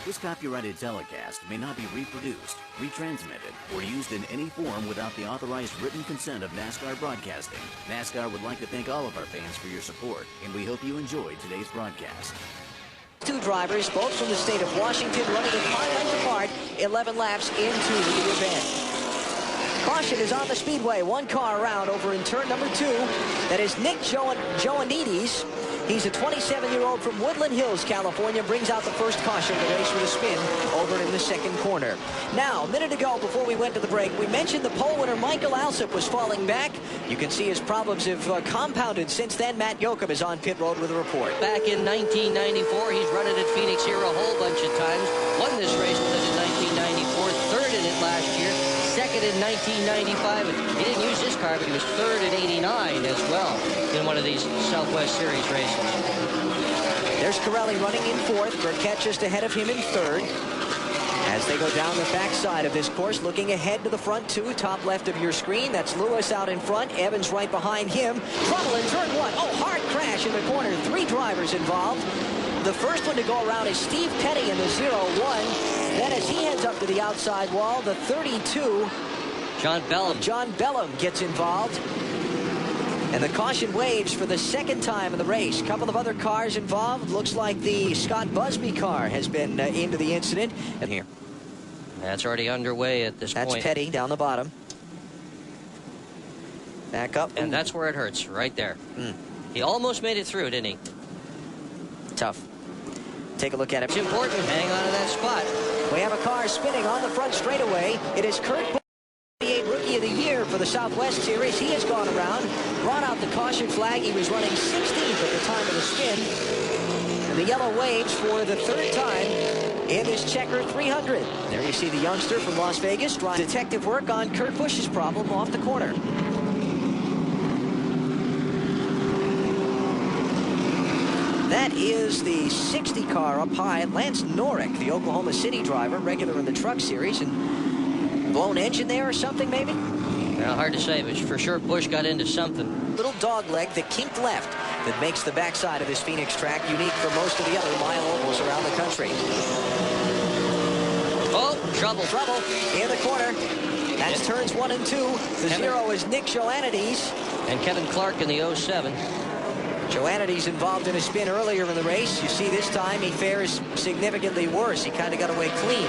This copyrighted telecast may not be reproduced, retransmitted, or used in any form without the authorized written consent of NASCAR Broadcasting. NASCAR would like to thank all of our fans for your support, and we hope you enjoyed today's broadcast. Two drivers, both from the state of Washington, running in 5 lengths apart, 11 laps into the event. Caution is on the speedway. One car around over in turn number 2. That is Nick Joannidis. He's a 27-year-old from Woodland Hills, California. Brings out the first caution of the race with a spin over in the second corner. Now, a minute ago, before we went to the break, we mentioned the pole winner, Michael Alsop, was falling back. You can see his problems have compounded since then. Matt Yoakum is on pit road with a report. Back in 1994, he's run it at Phoenix here a whole bunch of times. Won this race with it in 1994, third in it last year, second in 1995. He didn't use his car, but he was third in 89 as well in one of these Southwest Series races. There's Corelli running in 4th. Burkett just ahead of him in 3rd. As they go down the backside of this course, looking ahead to the front 2, top left of your screen. That's Lewis out in front. Evans right behind him. Trouble in turn 1. Oh, hard crash in the corner. 3 drivers involved. The first one to go around is Steve Petty in the 0-1. Then as he heads up to the outside wall, the 32, John Bellum gets involved. And the caution waves for the second time in the race. A couple of other cars involved. Looks like the Scott Busby car has been into the incident. And here. That's already underway at this point. That's Petty down the bottom. Back up. And that's where it hurts, right there. He almost made it through, didn't he? Tough. Take a look at it. It's important. Hang on to that spot. We have a car spinning on the front straightaway. It is Kurt Busch, Rookie of the Year for the Southwest Series. He has gone around, brought out the caution flag. He was running 16th at the time of the spin. And the yellow waves for the 3rd time in this Checker 300. There you see the youngster from Las Vegas. Detective work on Kurt Busch's problem off the corner. That is the 60 car up high. Lance Norick, the Oklahoma City driver, regular in the Truck Series, and blown engine there or something, maybe? Well, hard to say, but for sure Busch got into something. Little dog leg, the kinked left, that makes the backside of this Phoenix track unique from most of the other mile ovals around the country. Oh, trouble. Trouble in the corner. That's turns 1 and 2. The 0 is Nick Joannidis. And Kevin Clark in the 07. Joannidis involved in a spin earlier in the race. You see this time he fares significantly worse. He kind of got away clean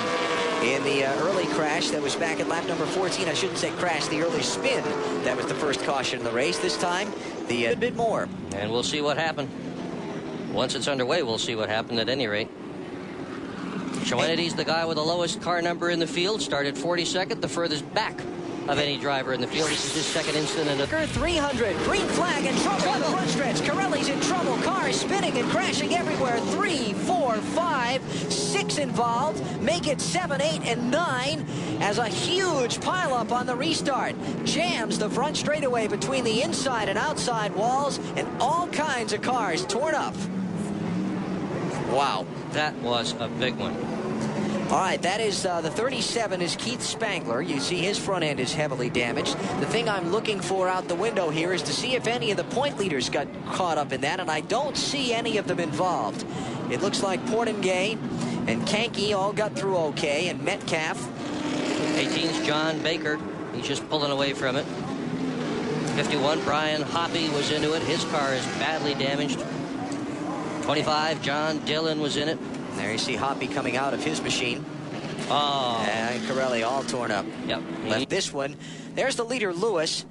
in the early crash that was back at lap number 14. I shouldn't say crash, the early spin. That was the first caution in the race. This time, a bit more. And we'll see what happened. Once it's underway, we'll see what happened at any rate. Joannidis, the guy with the lowest car number in the field, started 42nd, the furthest back of any driver in the field. This is his second incident of 300. Green flag and trouble on the front stretch. Corelli's in trouble. Cars spinning and crashing everywhere. 3, 4, 5, 6 involved. Make it 7, 8, and 9 as a huge pileup on the restart. Jams the front straightaway between the inside and outside walls, and all kinds of cars torn up. Wow. That was a big one. All right, that is the 37 is Keith Spangler. You see his front end is heavily damaged. The thing I'm looking for out the window here is to see if any of the point leaders got caught up in that, and I don't see any of them involved. It looks like Portingay and Kankey all got through okay, and Metcalf. 18's John Baker. He's just pulling away from it. 51, Brian Hoppy was into it. His car is badly damaged. 25, John Dillon was in it. There you see Hoppy coming out of his machine. Oh. And Corelli all torn up. Yep. Left this one. There's the leader, Lewis.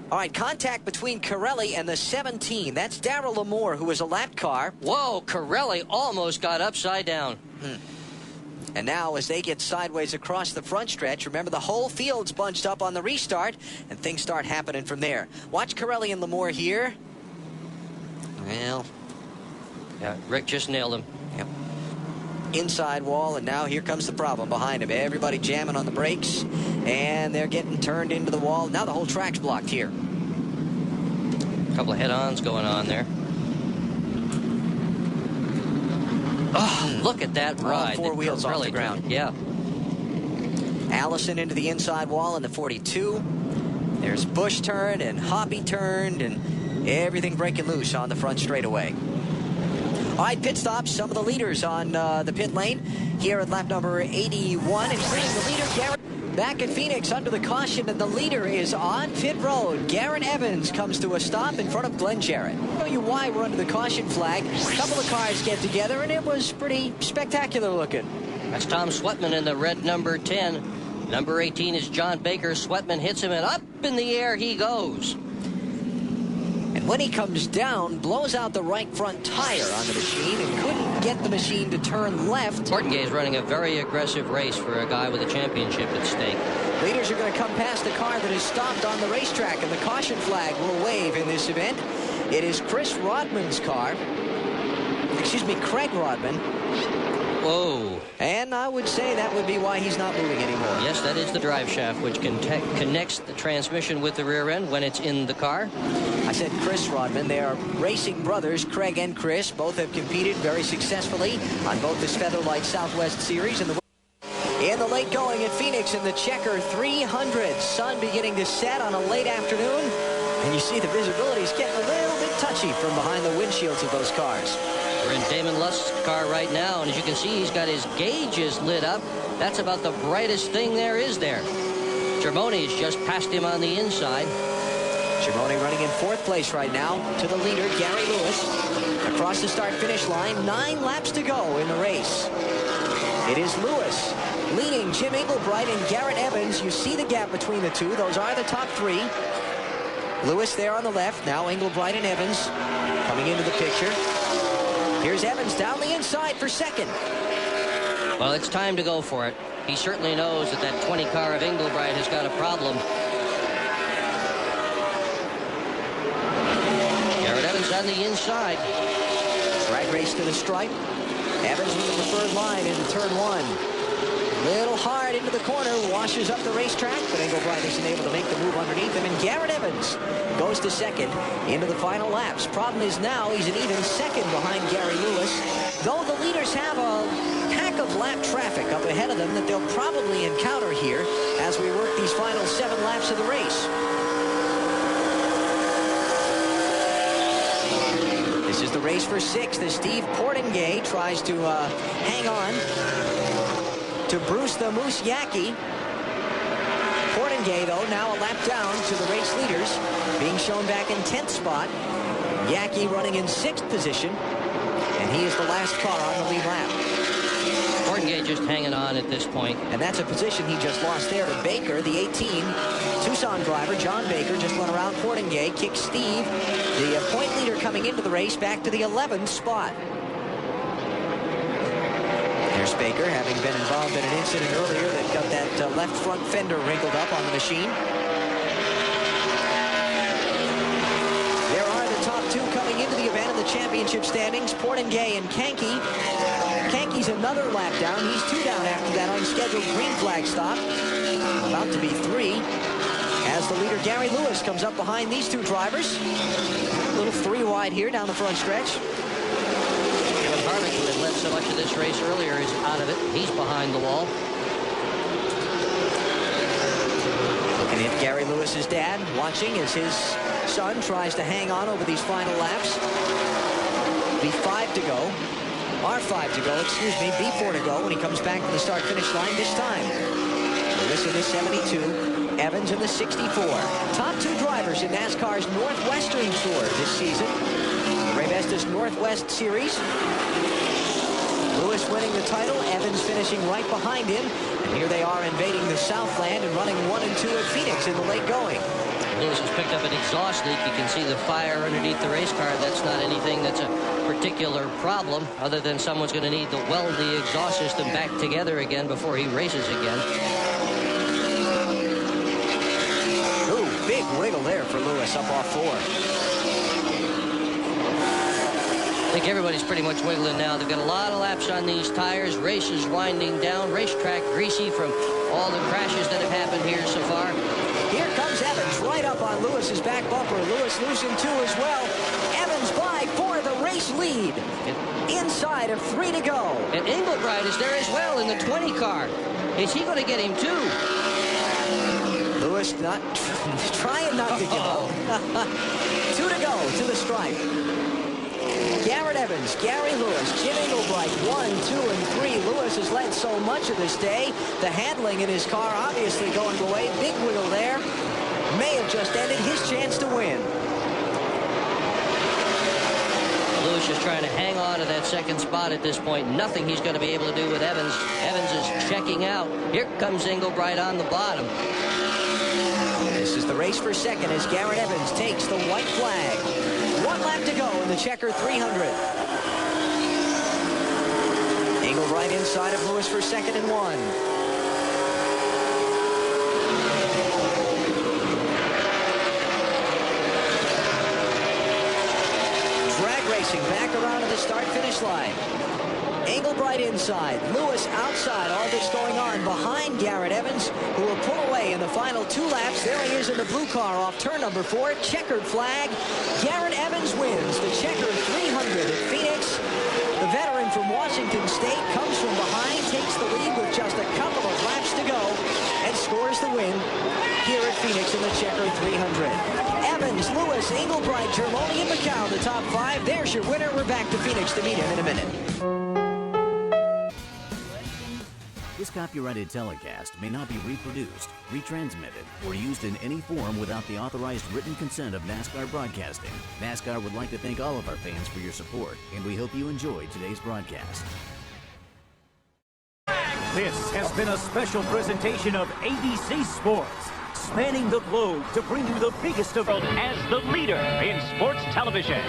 All right, contact between Corelli and the 17. That's Darrell Lamore, who was a lap car. Whoa, Corelli almost got upside down. And now as they get sideways across the front stretch, remember the whole field's bunched up on the restart, and things start happening from there. Watch Corelli and Lamore here. Well. Yeah, Rick just nailed him. Yep. Inside wall, and now here comes the problem behind him. Everybody jamming on the brakes, and they're getting turned into the wall. Now the whole track's blocked here. A couple of head-ons going on there. Oh, look at that ride. All 4 wheels off the ground. Yeah. Allison into the inside wall in the 42. There's Busch turned and Hoppy turned, and everything breaking loose on the front straightaway. All right, pit stops. Some of the leaders on the pit lane here at lap number 81, including the leader, Garrett. Back at Phoenix under the caution, and the leader is on pit road. Garrett Evans comes to a stop in front of Glenn Jarrett. I'll tell you why we're under the caution flag. A couple of cars get together, and it was pretty spectacular looking. That's Tom Sweatman in the red number 10. Number 18 is John Baker. Sweatman hits him, and up in the air he goes. And when he comes down, blows out the right front tire on the machine and couldn't get the machine to turn left. Portengay is running a very aggressive race for a guy with a championship at stake. Leaders are going to come past the car that is stopped on the racetrack, and the caution flag will wave in this event. It is Chris Rodman's car. Excuse me, Craig Rodman. Whoa. And I would say that would be why he's not moving anymore. Yes, that is the drive shaft, which connects the transmission with the rear end when it's in the car. I said Chris Rodman. They are racing brothers, Craig and Chris. Both have competed very successfully on both this Featherlite Southwest Series and in the late going at Phoenix in the Checker 300. Sun beginning to set on a late afternoon. And you see the visibility is getting a little bit touchy from behind the windshields of those cars. We're in Damon Lust's car right now, and as you can see, he's got his gauges lit up. That's about the brightest thing there is there. Germoni's just passed him on the inside. Germoni running in fourth place right now to the leader, Gary Lewis. Across the start-finish line, 9 laps to go in the race. It is Lewis leading Jim Englebright and Garrett Evans. You see the gap between the two. Those are the top 3. Lewis there on the left. Now Englebright and Evans coming into the picture. Here's Evans down the inside for second. Well, it's time to go for it. He certainly knows that that 20 car of Englebright has got a problem. Garrett Evans on the inside. Drag race to the stripe. Evans with the preferred line into turn 1. Little hard into the corner, washes up the racetrack, but Englebright isn't able to make the move underneath him, and Garrett Evans goes to second into the final laps. Problem is now he's an even second behind Gary Lewis, though the leaders have a pack of lap traffic up ahead of them that they'll probably encounter here as we work these final 7 laps of the race. This is the race for 6th as Steve Portengay tries to hang on to Bruce the Moose Yackey. Portengay, though, now a lap down to the race leaders, being shown back in 10th spot. Yackey running in 6th position, and he is the last car on the lead lap. Portengay just hanging on at this point. And that's a position he just lost there to Baker, the 18 Tucson driver. John Baker just went around Portengay, kicked Steve, the point leader coming into the race, back to the 11th spot. There's Baker, having been involved in an incident earlier that got that left front fender wrinkled up on the machine. There are the top 2 coming into the event in the championship standings, Portengay and Kanky. Kanky's another lap down. He's 2 down after that unscheduled green flag stop. About to be 3. As the leader, Gary Lewis, comes up behind these 2 drivers. A little 3 wide here down the front stretch. Harvick, who had led so much of this race earlier, is out of it. He's behind the wall. Looking at Gary Lewis's dad, watching as his son tries to hang on over these final laps. B5 to go. R5 to go, excuse me. B4 to go when he comes back to the start-finish line this time. Lewis in the 72. Evans in the 64. Top 2 drivers in NASCAR's Northwestern Tour this season. Ray Vesta's Northwest Series. Lewis winning the title, Evans finishing right behind him. And here they are invading the Southland and running 1 and 2 at Phoenix in the late going. Lewis has picked up an exhaust leak. You can see the fire underneath the race car. That's not anything that's a particular problem, other than someone's going to need to weld the exhaust system back together again before he races again. Ooh, big wiggle there for Lewis up off 4. I think everybody's pretty much wiggling now. They've got a lot of laps on these tires. Race is winding down. Racetrack greasy from all the crashes that have happened here so far. Here comes Evans right up on Lewis's back bumper. Lewis losing 2 as well. Evans by for the race lead. Inside of 3 to go. And Englebright is there as well in the 20 car. Is he going to get him too? Lewis not trying not to give up. 2 to go to the stripe. Garrett Evans, Gary Lewis, Jim Englebright, 1, 2, and 3. Lewis has led so much of this day. The handling in his car obviously going away. Big wheel there. May have just ended his chance to win. Lewis is trying to hang on to that second spot at this point. Nothing he's going to be able to do with Evans. Evans is checking out. Here comes Englebright on the bottom. This is the race for second as Garrett Evans takes the white flag. 1 lap to go in the checkered 300. Englebright inside of Lewis for second and 1. Racing back around to the start-finish line. Englebright inside, Lewis outside. All this going on behind Garrett Evans, who will pull away in the final 2 laps. There he is in the blue car off turn number 4. Checkered flag. Garrett Evans wins the checkered 300 at Phoenix. The veteran from Washington State comes from behind, takes the lead with just a couple of laps to go, and scores the win here at Phoenix in the checkered 300. Evans, Lewis, Englebright, Germoni, and McCown, the top 5. There's your winner. We're back to Phoenix to meet him in a minute. This copyrighted telecast may not be reproduced, retransmitted, or used in any form without the authorized written consent of NASCAR Broadcasting. NASCAR would like to thank all of our fans for your support, and we hope you enjoyed today's broadcast. This has been a special presentation of ABC Sports, spanning the globe to bring you the biggest of the world as the leader in sports television.